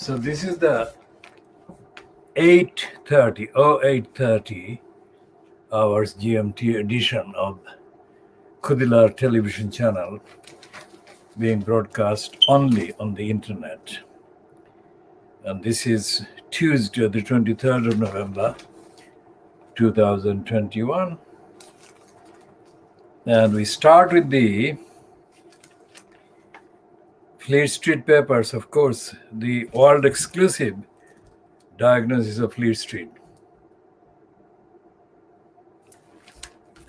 So this is the 8:30 hours GMT edition of Khoodeelaar television channel, being broadcast only on the internet. And this is Tuesday, the 23rd of November, 2021. And we start with the Fleet Street papers, of course, the world exclusive Diagnoses of Fleet Street.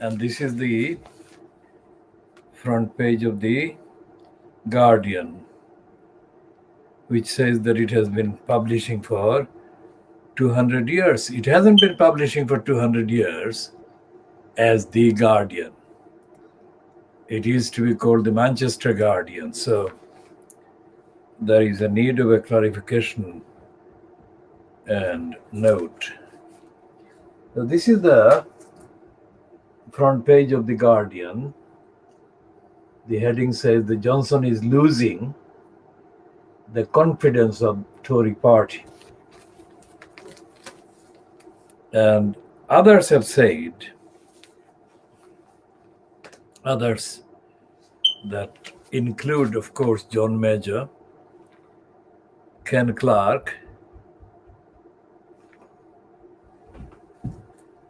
And this is the front page of the Guardian, which says that it has been publishing for 200 years. It hasn't been publishing for 200 years as the Guardian. It used to be called the Manchester Guardian. So there is a need of a clarification and note. So this is the front page of the Guardian. The heading says that Johnson is losing the confidence of Tory party. And others have said, others that include, of course, John Major, Ken Clarke,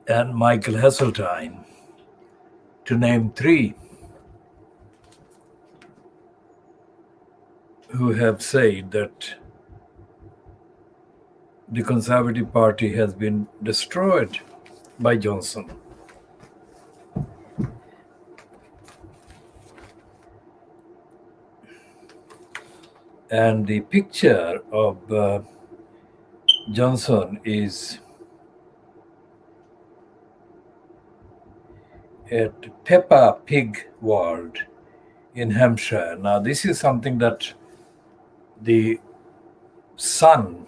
and Michael Heseltine, to name three, who have said that the Conservative Party has been destroyed by Johnson. And the picture of Johnson is at Peppa Pig World in Hampshire. Now, this is something that the Sun,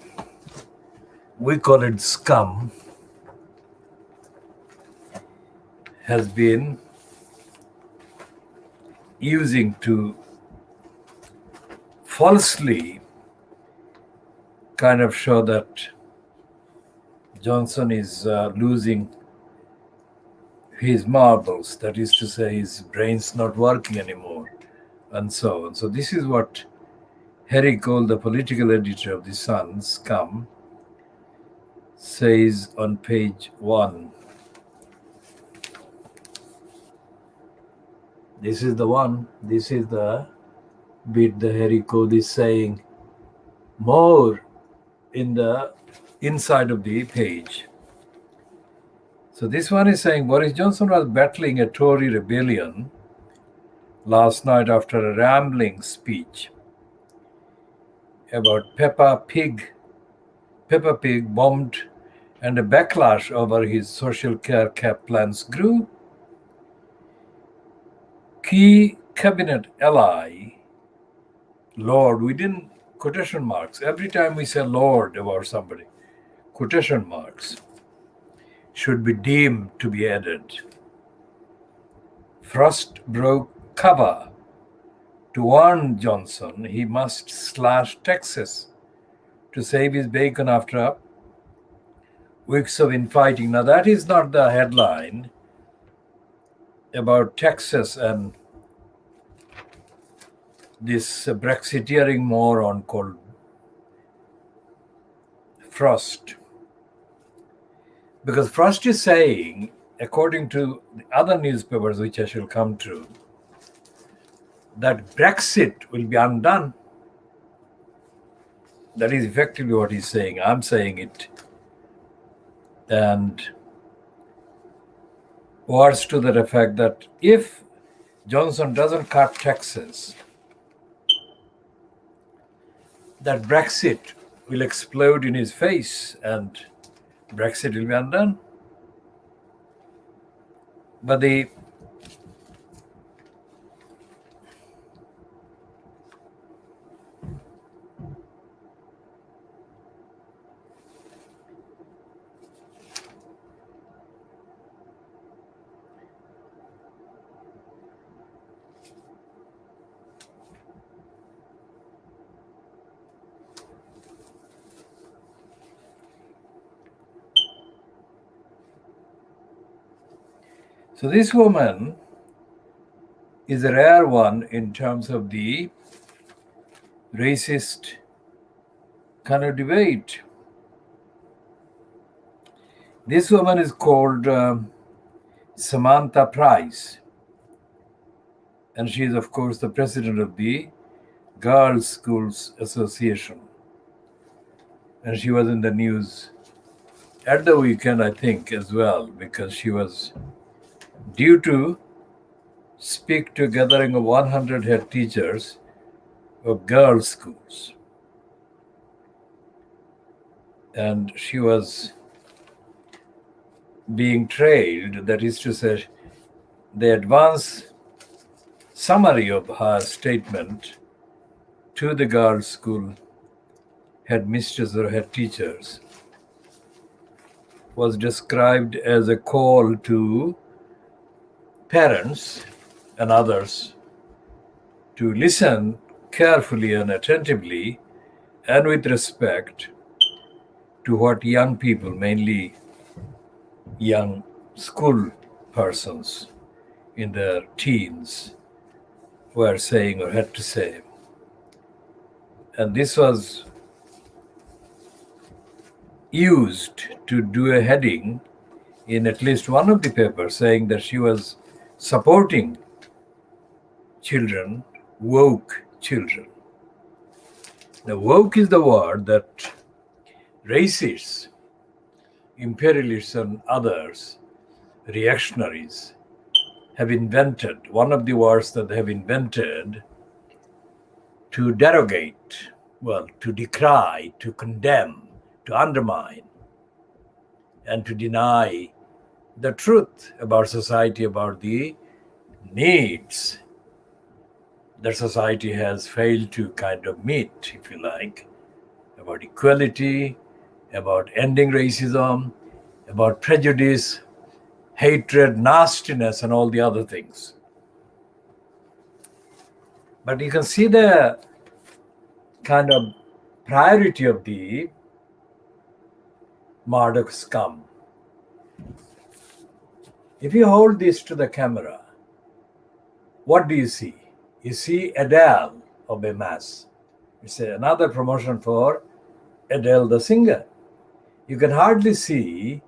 we call it scum, has been using to falsely kind of show that Johnson is losing his marbles, that is to say, his brain's not working anymore, and so on. So this is what Harry Cole, the political editor of the Sun, scum, says on page 1. This is the one. This is the bit the Harry Cole is saying more in the inside of the page. So this one is saying Boris Johnson was battling a Tory rebellion last night after a rambling speech about Peppa Pig bombed, and a backlash over his social care cap plans grew. Key cabinet ally, Lord, we didn't quotation marks. Every time we say Lord about somebody, quotation marks should be deemed to be added. Frost broke cover to warn Johnson he must slash taxes to save his bacon after weeks of infighting. Now, that is not the headline about Texas and this Brexiteering moron called Frost. Because Frost is saying, according to the other newspapers which I shall come to, that Brexit will be undone. That is effectively what he's saying. I'm saying it. And words to the effect that if Johnson doesn't cut taxes, that Brexit will explode in his face and Brexit will be undone. But the So this woman is a rare one in terms of the racist kind of debate. This woman is called Samantha Price, and she is, of course, the president of the Girls' Schools Association. And she was in the news at the weekend, I think, as well, because she was due to speak to a gathering of 100 head teachers of girls' schools. And she was being trailed, that is to say, the advance summary of her statement to the girls' school headmistress or head teachers was described as a call to parents and others to listen carefully and attentively and with respect to what young people, mainly young school persons in their teens, were saying or had to say. And this was used to do a heading in at least one of the papers saying that she was supporting children, woke children. Now, woke is the word that racists, imperialists, and others, reactionaries, have invented. One of the words that they have invented to derogate, to decry, to condemn, to undermine, and to deny the truth about society, about the needs that society has failed to kind of meet, if you like, about equality, about ending racism, about prejudice, hatred, nastiness, and all the other things. But you can see the kind of priority of the Murdoch scum. If you hold this to the camera, what do you see? You see Adele of a mass. It's another promotion for Adele the singer. You can hardly see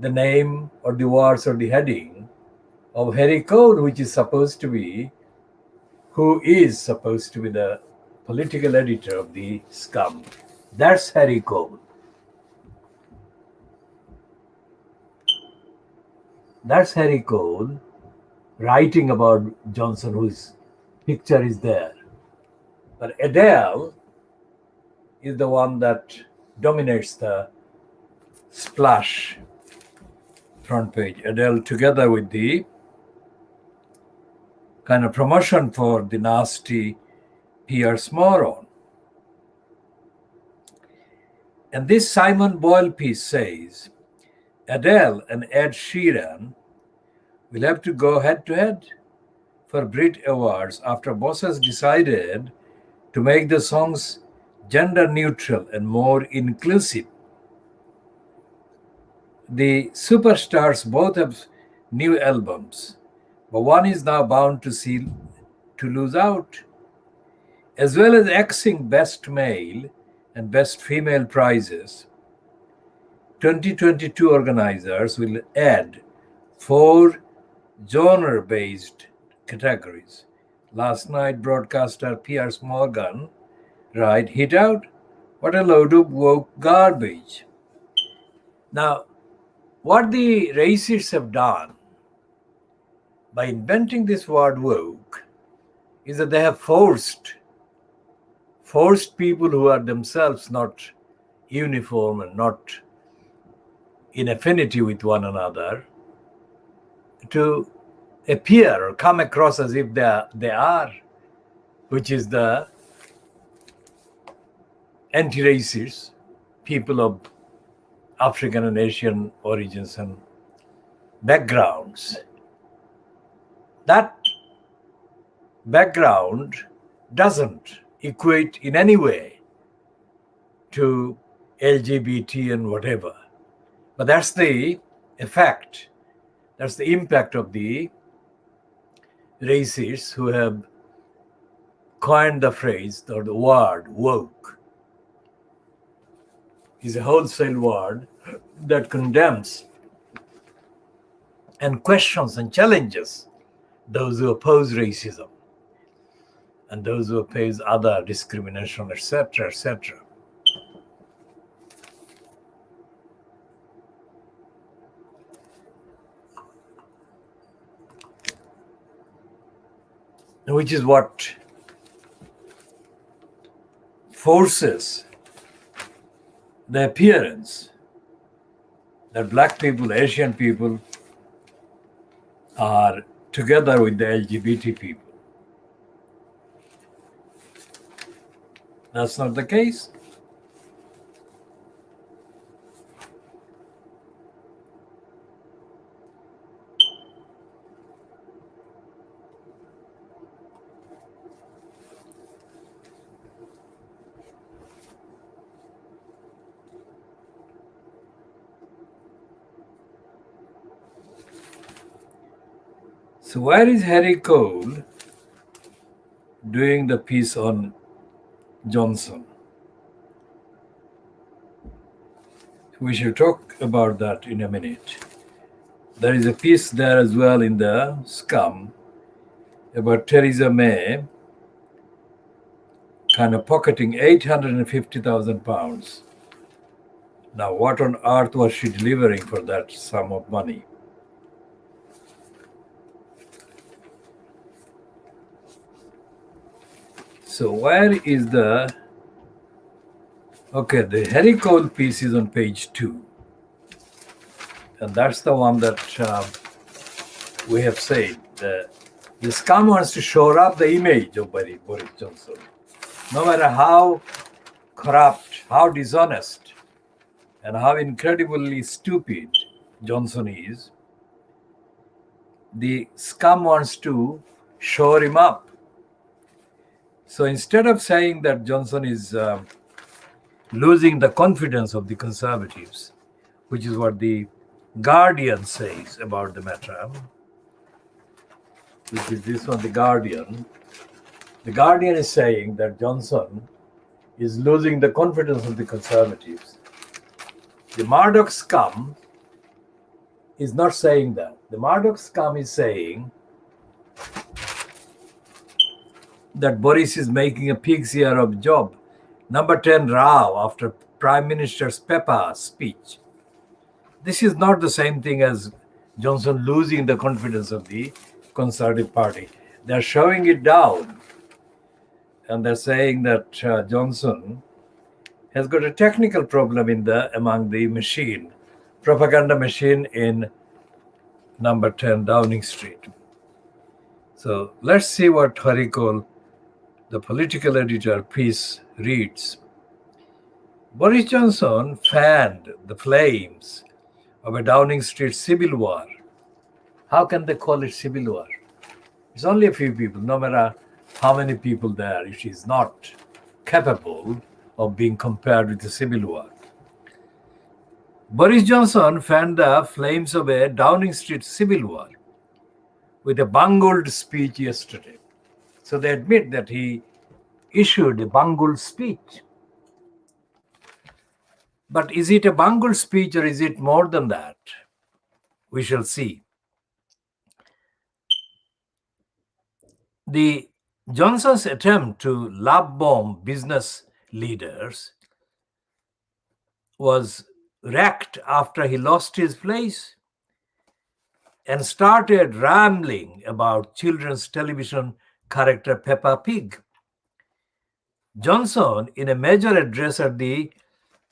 the name or the words or the heading of Harry Cole, which is supposed to be, who is supposed to be the political editor of the scum. That's Harry Cole. That's Harry Cole writing about Johnson, whose picture is there. But Adele is the one that dominates the splash front page. Adele, together with the kind of promotion for the nasty Pierce moron. And this Simon Boyle piece says Adele and Ed Sheeran will have to go head to head for Brit Awards after bosses decided to make the songs gender neutral and more inclusive. The superstars both have new albums, but one is now bound to lose out. As well as axing Best Male and Best Female prizes, 2022 organizers will add 4 genre-based categories. Last night, broadcaster Piers Morgan hit out, "What a load of woke garbage." Now, what the racists have done by inventing this word woke is that they have forced people who are themselves not uniform and not in affinity with one another to appear or come across as if they are, which is the anti-racist people of African and Asian origins and backgrounds. That background doesn't equate in any way to LGBT and whatever. But that's the effect That's the impact of the racists who have coined the phrase or the word woke. Is a wholesale word that condemns and questions and challenges those who oppose racism and those who oppose other discrimination, etc., etc. Which is what forces the appearance that black people, Asian people are together with the LGBT people. That's not the case. So where is Harry Cole doing the piece on Johnson? We shall talk about that in a minute. There is a piece there as well in the Scum about Theresa May kind of pocketing £850,000. Now, what on earth was she delivering for that sum of money? So where is the... Okay, the Harry Cole piece is on page 2. And that's the one that we have said. The Scum wants to shore up the image of Boris Johnson. No matter how corrupt, how dishonest, and how incredibly stupid Johnson is, the Scum wants to shore him up. So instead of saying that Johnson is losing the confidence of the Conservatives, which is what the Guardian says about the matter, which is this one, the Guardian. The Guardian is saying that Johnson is losing the confidence of the Conservatives. The Murdoch Scum is not saying that. The Murdoch Scum is saying that Boris is making a pig's ear of job. Number 10 row after Prime Minister's Pepper speech. This is not the same thing as Johnson losing the confidence of the Conservative Party. They're showing it down. And they're saying that Johnson has got a technical problem among the machine, propaganda machine in number 10 Downing Street. So let's see what Harry Cole, the political editor, piece reads. Boris Johnson fanned the flames of a Downing Street civil war. How can they call it civil war? It's only a few people, no matter how many people there, it is not capable of being compared with the civil war. Boris Johnson fanned the flames of a Downing Street civil war with a bungled speech yesterday. So they admit that he issued a bungled speech. But is it a bungled speech or is it more than that? We shall see. The Johnson's attempt to love bomb business leaders was wrecked after he lost his place and started rambling about children's television character Peppa Pig. Johnson, in a major address at the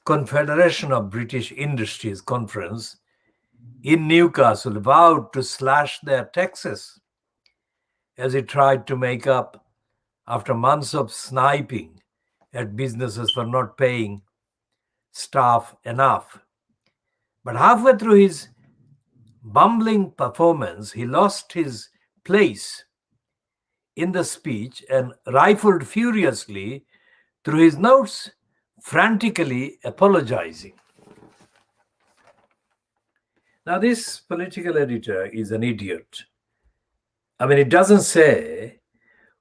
Confederation of British Industries conference in Newcastle, vowed to slash their taxes as he tried to make up after months of sniping at businesses for not paying staff enough. But halfway through his bumbling performance, he lost his place in the speech and rifled furiously through his notes, frantically apologizing. Now, this political editor is an idiot. I mean, it doesn't say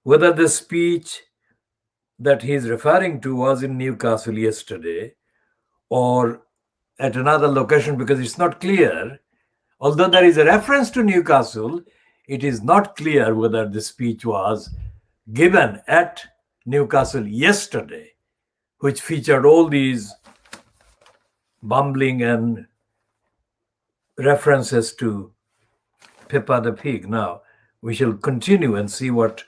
whether the speech that he's referring to was in Newcastle yesterday or at another location, because it's not clear. Although there is a reference to Newcastle, it is not clear whether the speech was given at Newcastle yesterday, which featured all these bumbling and references to Peppa the pig. Now, we shall continue and see what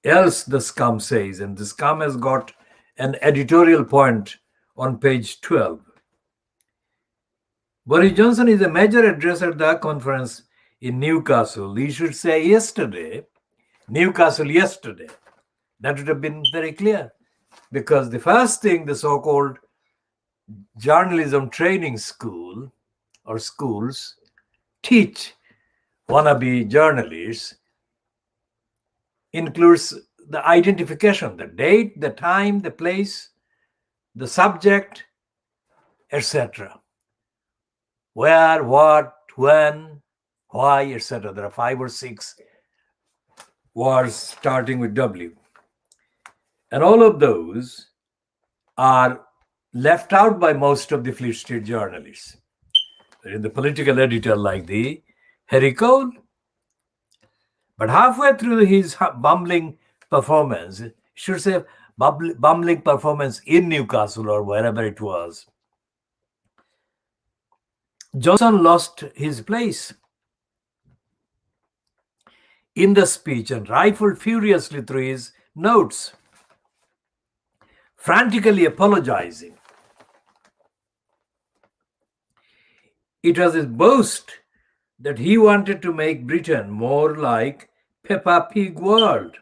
else the scum says. And the scum has got an editorial point on page 12. Boris Johnson is a major address at the conference in Newcastle. He should say yesterday, Newcastle yesterday. That would have been very clear. Because the first thing the so-called journalism training school or schools teach wannabe journalists includes the identification, the date, the time, the place, the subject, etc. Where, what, when, why, etc. There are 5 or 6 words starting with W. And all of those are left out by most of the Fleet Street journalists. In the political editor like the Harry Cole. But halfway through his bumbling performance, should say bumbling performance in Newcastle or wherever it was, Johnson lost his place in the speech and rifled furiously through his notes, frantically apologizing. It was his boast that he wanted to make Britain more like Peppa Pig world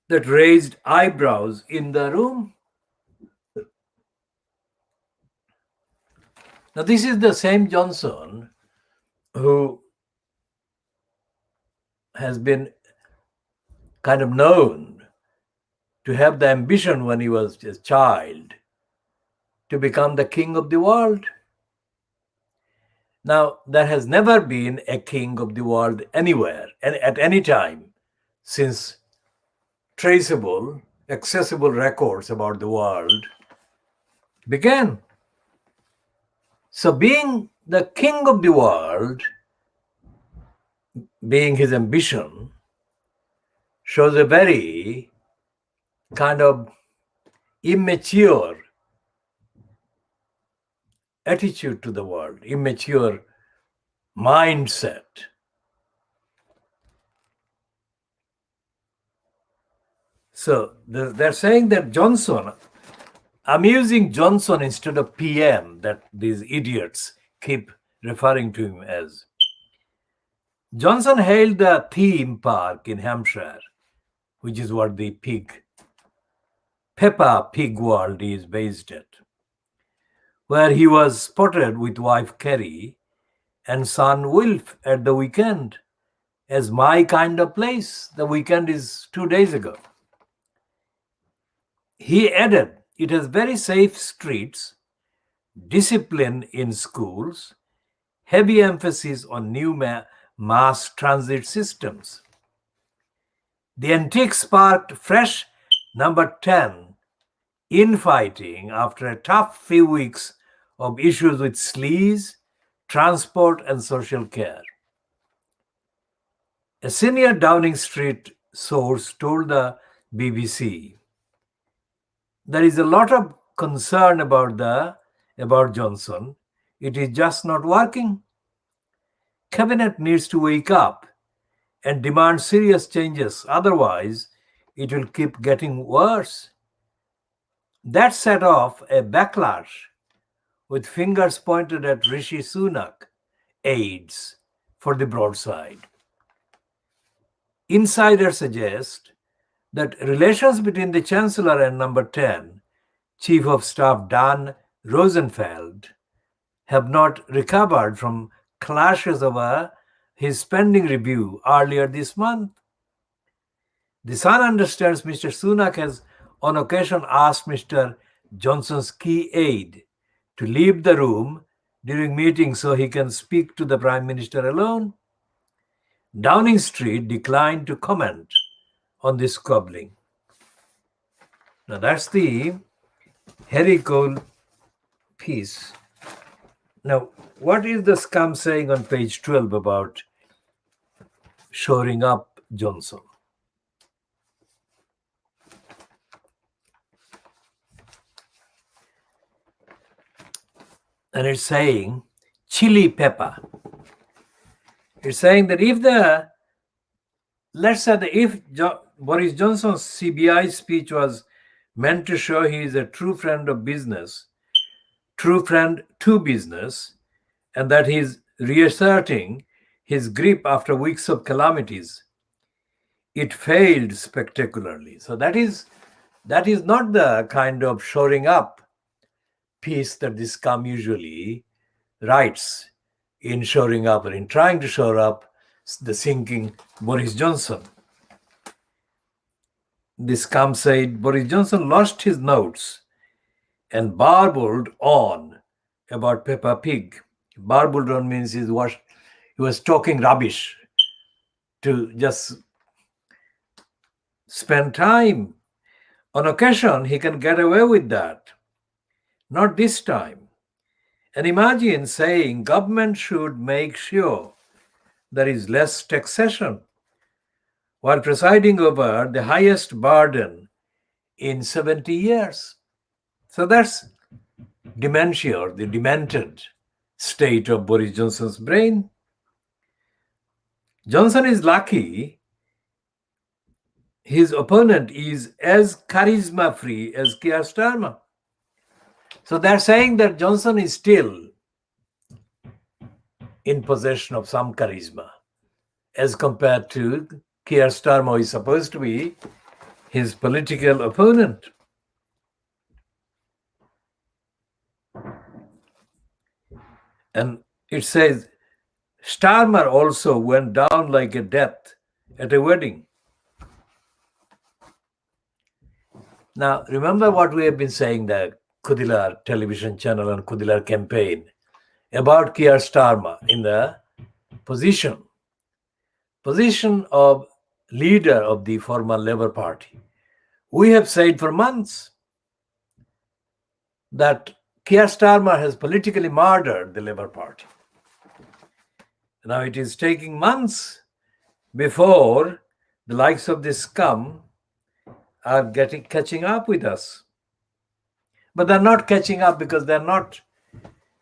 that raised eyebrows in the room. Now, this is the same Johnson who has been kind of known to have the ambition when he was a child to become the king of the world. Now, there has never been a king of the world anywhere and at any time since traceable, accessible records about the world began. So being the king of the world, being his ambition, shows a very kind of immature attitude to the world, immature mindset. So they're saying that Johnson, I'm using Johnson instead of PM, that these idiots keep referring to him as. Johnson hailed the theme park in Hampshire, which is what the Peppa Pig world is based at, where he was spotted with wife Kerry and son Wilf at the weekend as my kind of place. The weekend is 2 days ago. He added, it has very safe streets, discipline in schools, heavy emphasis on new mass transit systems. The antique sparked fresh number 10 infighting after a tough few weeks of issues with sleaze, transport, and social care. A senior Downing Street source told the BBC, there is a lot of concern about Johnson. It is just not working. Cabinet needs to wake up and demand serious changes. Otherwise, it will keep getting worse. That set off a backlash with fingers pointed at Rishi Sunak aides for the broadside. Insiders suggest that relations between the Chancellor and number 10, Chief of Staff Dan Rosenfeld, have not recovered from clashes over his spending review earlier this month. The Sun understands Mr. Sunak has on occasion asked Mr. Johnson's key aide to leave the room during meetings so he can speak to the Prime Minister alone. Downing Street declined to comment on this squabbling. Now that's the Haque piece. Now, what is the scum saying on page 12 about shoring up Johnson? And it's saying chili pepper. It's saying that if Boris Johnson's CBI speech was meant to show he is a true friend of business, true friend to business, and that he is reasserting his grip after weeks of calamities, it failed spectacularly. So that is not the kind of shoring up piece that this scum usually writes in shoring up or in trying to shore up the sinking Boris Johnson. This scum said Boris Johnson lost his notes and barbled on about Peppa Pig. Barbled on means he was talking rubbish to just spend time. On occasion, he can get away with that. Not this time. And imagine saying government should make sure there is less taxation while presiding over the highest burden in 70 years. So that's dementia, or the demented state of Boris Johnson's brain. Johnson is lucky his opponent is as charisma-free as Keir Starmer. So they're saying that Johnson is still in possession of some charisma as compared to Keir Starmer, who is supposed to be his political opponent. And it says, Starmer also went down like a death at a wedding. Now, remember what we have been saying, the Khoodeelaar television channel and Khoodeelaar campaign about Keir Starmer in the position of leader of the former Labour Party. We have said for months that Keir Starmer has politically murdered the Labour Party. Now it is taking months before the likes of this scum are catching up with us. But they're not catching up because they're not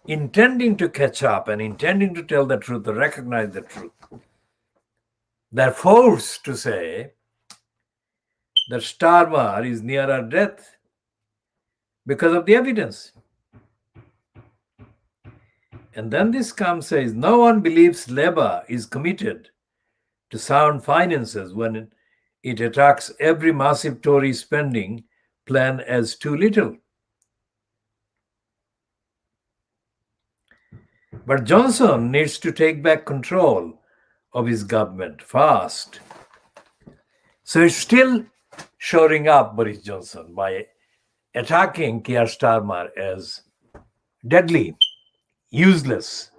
intending to catch up and intending to tell the truth or recognize the truth. They're forced to say that Starmer is nearer death because of the evidence. And then this scum says, no one believes Labour is committed to sound finances when it attacks every massive Tory spending plan as too little. But Johnson needs to take back control of his government fast. So he's still shoring up Boris Johnson by attacking Keir Starmer as deadly, useless.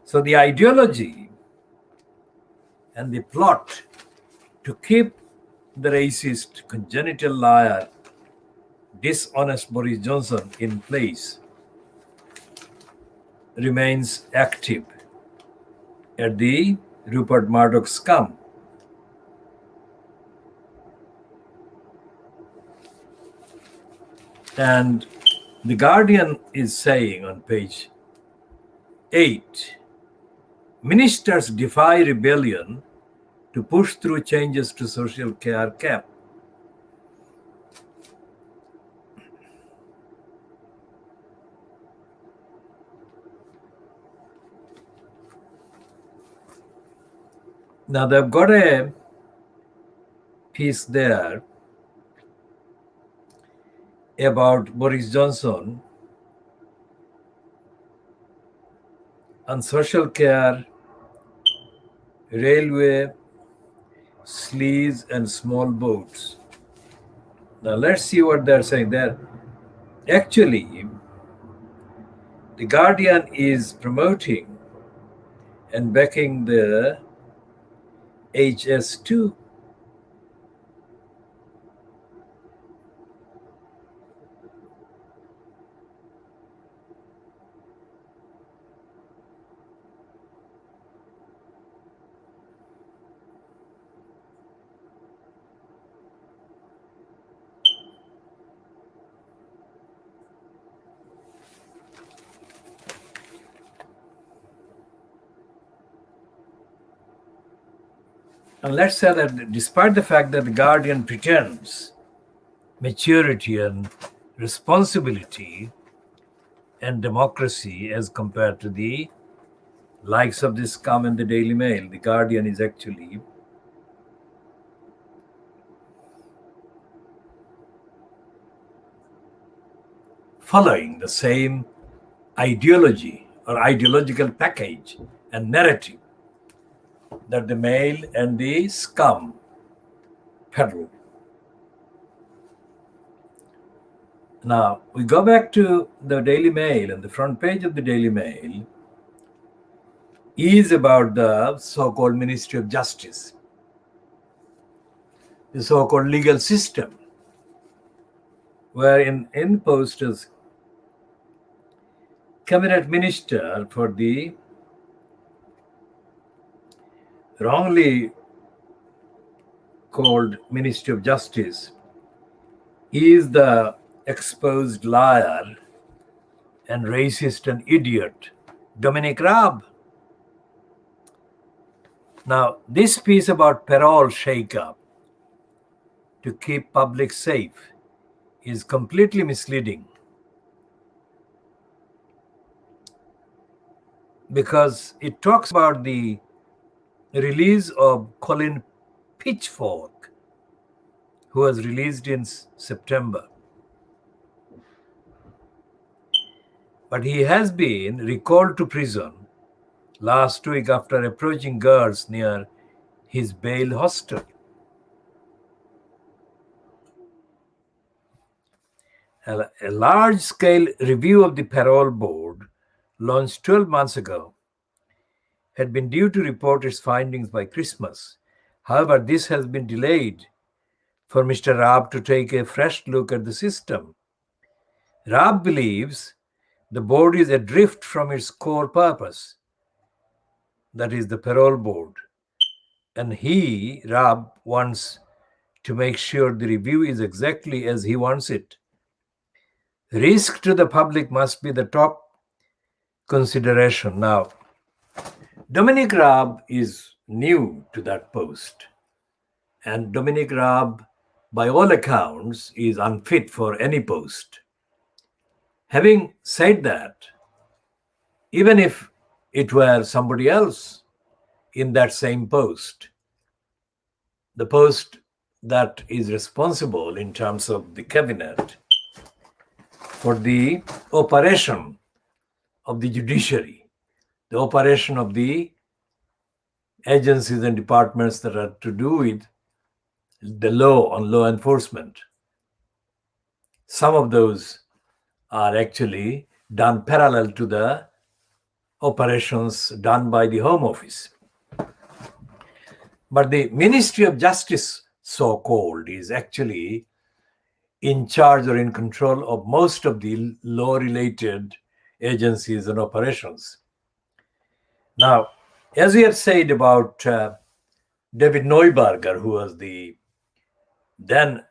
So the ideology and the plot to keep the racist, congenital liar, dishonest Boris Johnson in place remains active at the Rupert Murdoch scum. And the Guardian is saying on page 8, ministers defy rebellion to push through changes to social care cap. Now they've got a piece there about Boris Johnson on social care, railway, slees and small boats. Now let's see what they're saying there. Actually, the Guardian is promoting and backing the HS2. And let's say that despite the fact that the Guardian pretends maturity and responsibility and democracy as compared to the likes of the scum and the Daily Mail, the Guardian is actually following the same ideology or ideological package and narrative that the Mail and the scum peddle. Now, we go back to the Daily Mail, and the front page of the Daily Mail is about the so-called Ministry of Justice, the so-called legal system, where in post as cabinet minister for the wrongly called Ministry of Justice is the exposed liar and racist and idiot Dominic Raab. Now, this piece about parole shake-up to keep public safe is completely misleading, because it talks about the release of Colin Pitchfork, who was released in September. But he has been recalled to prison last week after approaching girls near his bail hostel. A large-scale review of the parole board, launched 12 months ago, had been due to report its findings by Christmas. However, this has been delayed for Mr. Raab to take a fresh look at the system. Raab believes the board is adrift from its core purpose, that is the parole board, and Raab, wants to make sure the review is exactly as he wants it. Risk to the public must be the top consideration. Now, Dominic Raab is new to that post, and Dominic Raab, by all accounts, is unfit for any post. Having said that, even if it were somebody else in that same post, the post that is responsible in terms of the cabinet for the operation of the judiciary, the operation of the agencies and departments that are to do with the law on law enforcement, some of those are actually done parallel to the operations done by the Home Office. But the Ministry of Justice, so-called, is actually in charge or in control of most of the law-related agencies and operations. Now, as we have said about David Neuberger, who was the then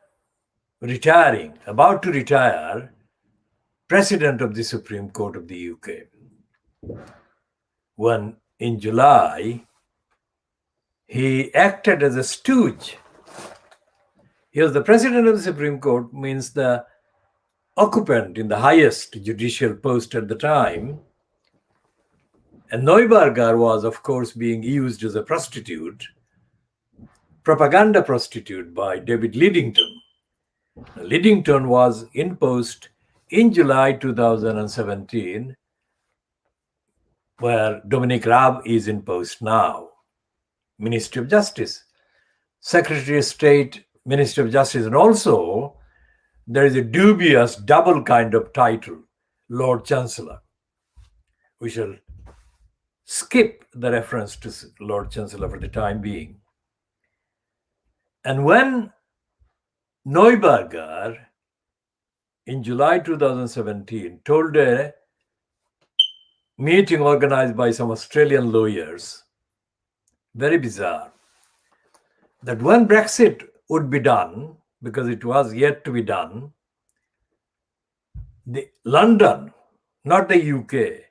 about to retire, President of the Supreme Court of the UK, when in July he acted as a stooge. He was the President of the Supreme Court, means the occupant in the highest judicial post at the time. And Neuberger was, of course, being used as a prostitute, propaganda prostitute by David Lidington. Lidington was in post in July 2017, where Dominic Raab is in post now, Ministry of Justice. Secretary of State, Minister of Justice, and also there is a dubious double kind of title, Lord Chancellor. We shall skip the reference to Lord Chancellor for the time being. And when Neuberger in July 2017 told a meeting organized by some Australian lawyers, very bizarre, that when Brexit would be done, because it was yet to be done, London, not the UK,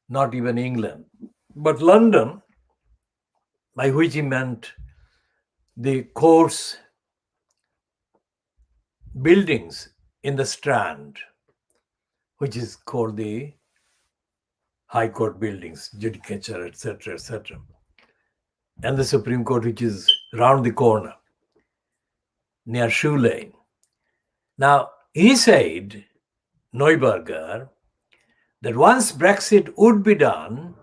not even England, but London, by which he meant the courts buildings in the Strand, which is called the High Court buildings, Judicature, etc., etc., and the Supreme Court, which is round the corner near Shoe Lane. Now, he said, Neuberger, that once Brexit would be done,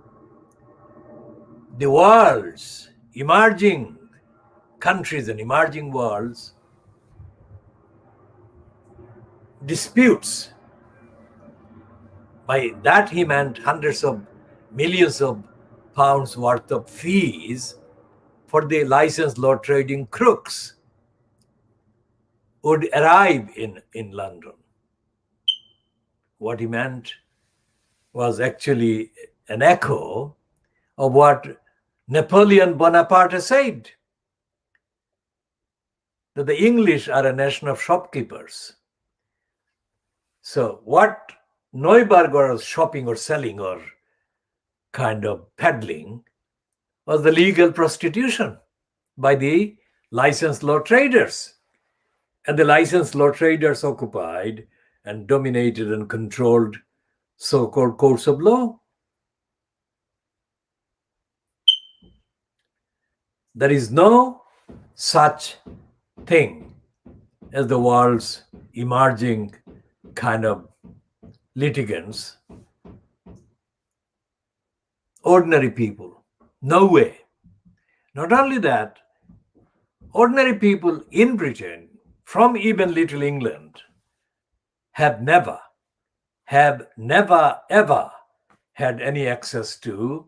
the world's emerging countries and emerging worlds disputes, by that he meant hundreds of millions of pounds worth of fees for the licensed law trading crooks, would arrive in London. What he meant was actually an echo of what Napoleon Bonaparte said, that the English are a nation of shopkeepers. So what Neuberger was shopping or selling or kind of peddling was the legal prostitution by the licensed law traders. And the licensed law traders occupied and dominated and controlled so-called courts of law. There is no such thing as the world's emerging kind of litigants. Ordinary people, no way. Not only that, ordinary people in Britain, from even Little England, have never ever had any access to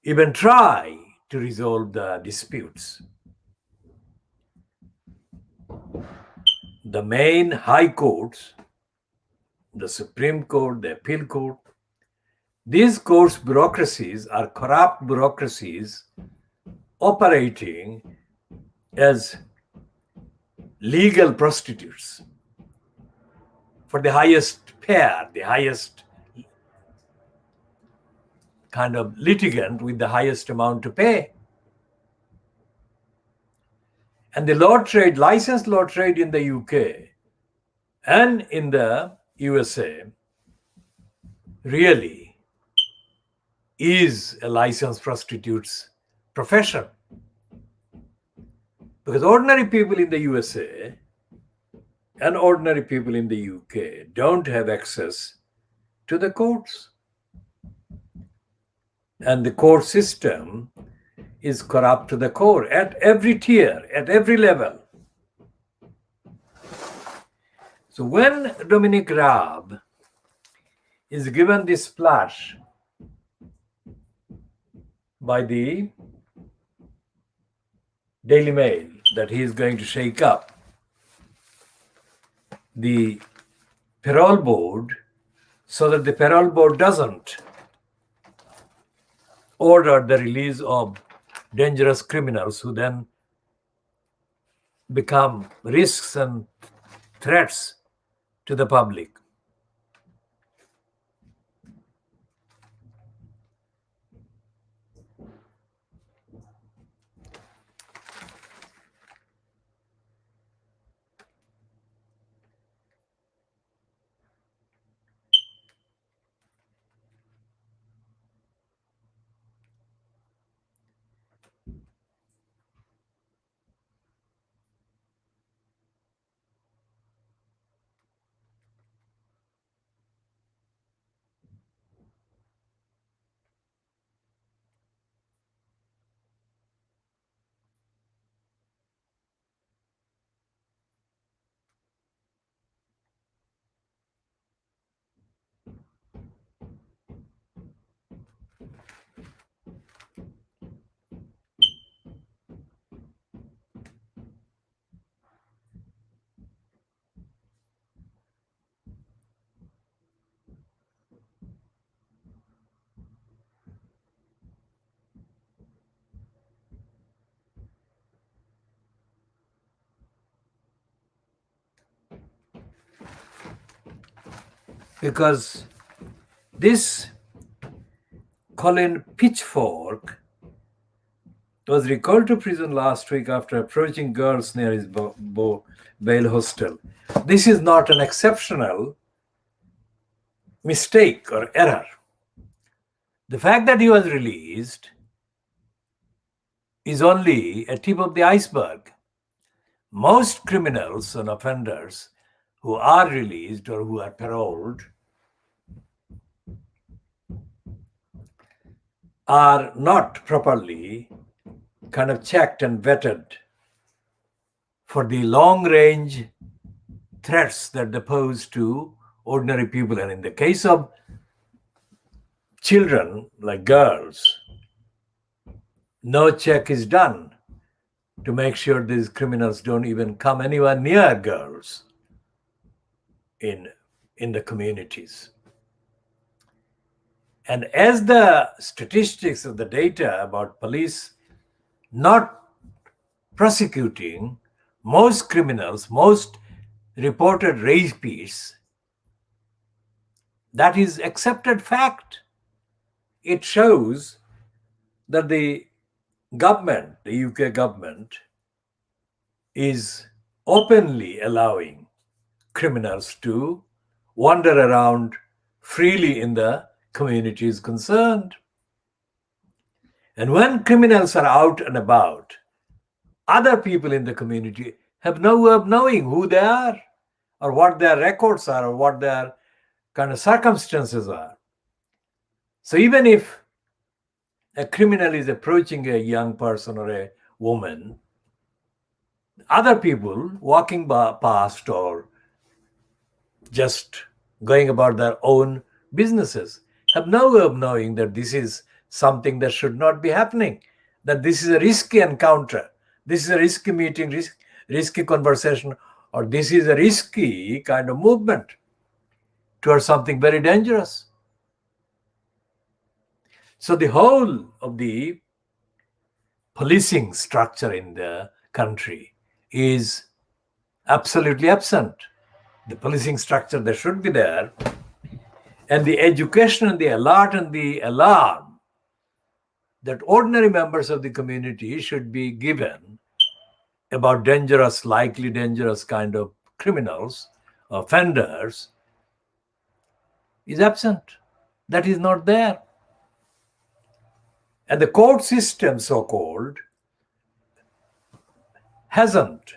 even try to resolve the disputes. The main high courts, the Supreme Court, the Appeal Court, these courts' bureaucracies are corrupt bureaucracies operating as legal prostitutes for the highest pair, the highest kind of litigant with the highest amount to pay. And the law trade, licensed law trade in the UK and in the USA really is a licensed prostitute's profession. Because ordinary people in the USA and ordinary people in the UK don't have access to the courts. And the court system is corrupt to the core at every tier, at every level. So when Dominic Raab is given this splash by the Daily Mail that he is going to shake up the parole board so that the parole board doesn't order the release of dangerous criminals who then become risks and threats to the public. because this Colin Pitchfork was recalled to prison last week after approaching girls near his bail hostel. This is not an exceptional mistake or error. The fact that he was released is only a tip of the iceberg. Most criminals and offenders who are released or who are paroled are not properly kind of checked and vetted for the long-range threats that they pose to ordinary people. And in the case of children, like girls, no check is done to make sure these criminals don't even come anywhere near girls in the communities. And as the statistics of the data about police not prosecuting most criminals, most reported rapists, that is accepted fact. It shows that the government, the UK government, is openly allowing criminals to wander around freely in the communities concerned. And when criminals are out and about, other people in the community have no way of knowing who they are or what their records are or what their kind of circumstances are. So even if a criminal is approaching a young person or a woman, other people walking past or just going about their own businesses have no way of knowing that this is something that should not be happening, that this is a risky encounter, this is a risky meeting, risky conversation, or this is a risky kind of movement towards something very dangerous. So the whole of the policing structure in the country is absolutely absent. The policing structure that should be there, and the education and the alert and the alarm that ordinary members of the community should be given about dangerous, likely dangerous kind of criminals, offenders, is absent. That is not there. And the court system, so-called, hasn't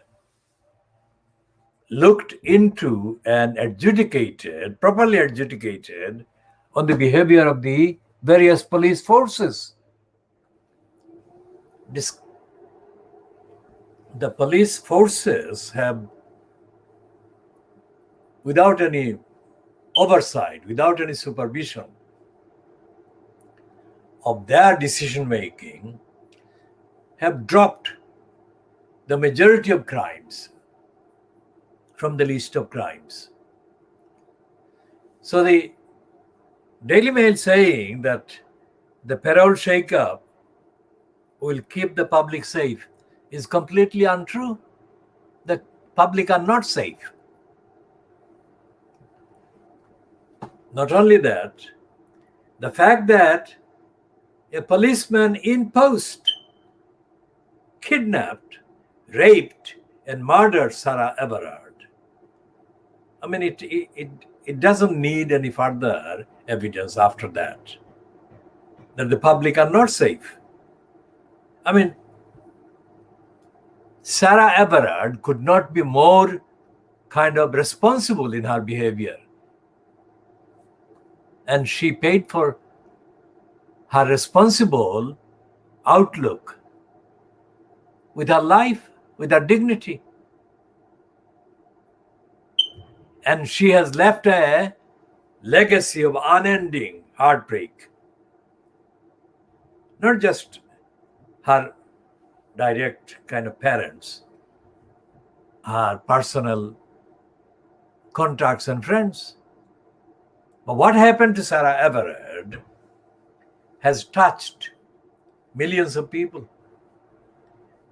looked into and adjudicated, properly adjudicated, on the behavior of the various police forces. The police forces have, without any oversight, without any supervision of their decision making, have dropped the majority of crimes from the list of crimes. So the Daily Mail saying that the parole shake-up will keep the public safe is completely untrue. The public are not safe. Not only that, the fact that a policeman in post kidnapped, raped, and murdered Sarah Everard, I mean, it doesn't need any further evidence after that the public are not safe. I mean, Sarah Everard could not be more kind of responsible in her behavior. And she paid for her responsible outlook with her life, with her dignity. And she has left a legacy of unending heartbreak. Not just her direct kind of parents, her personal contacts and friends. But what happened to Sarah Everard has touched millions of people,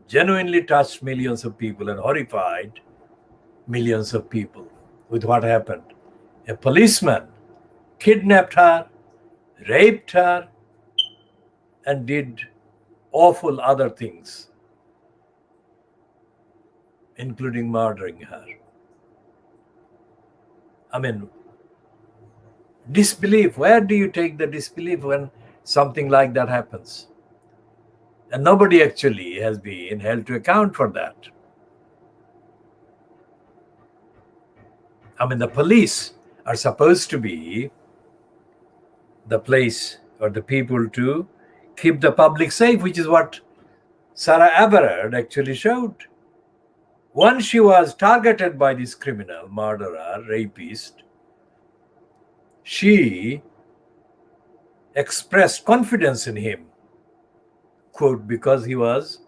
genuinely touched millions of people and horrified millions of people with what happened. A policeman kidnapped her, raped her, and did awful other things, including murdering her. I mean, disbelief. Where do you take the disbelief when something like that happens? And nobody actually has been held to account for that. I mean, the police are supposed to be the place or the people to keep the public safe, which is what Sarah Everard actually showed. Once she was targeted by this criminal, murderer, rapist, she expressed confidence in him, quote, because he was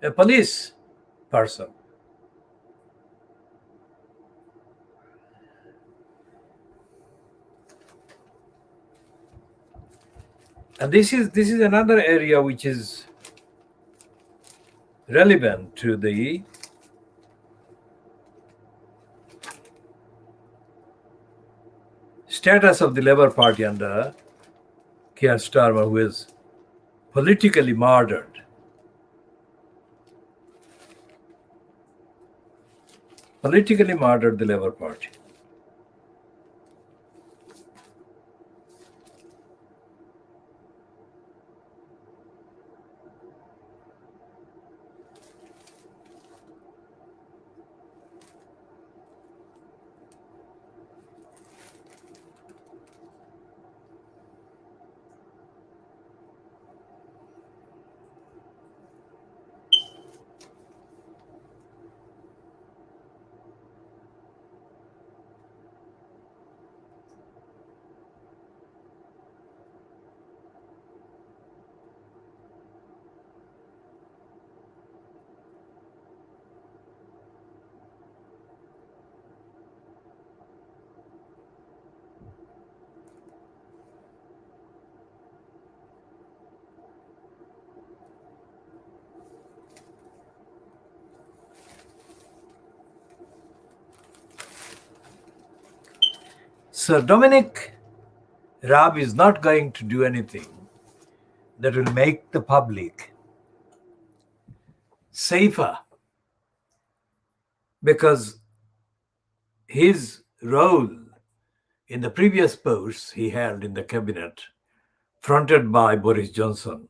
a police person. And this is another area which is relevant to the status of the Labour Party under Keir Starmer, who is politically murdered. Politically murdered the Labour Party. Sir Dominic Raab is not going to do anything that will make the public safer, because his role in the previous posts he held in the cabinet, fronted by Boris Johnson,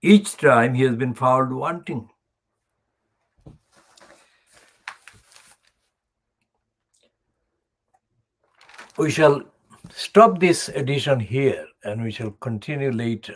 each time he has been found wanting. We shall stop this edition here and we shall continue later.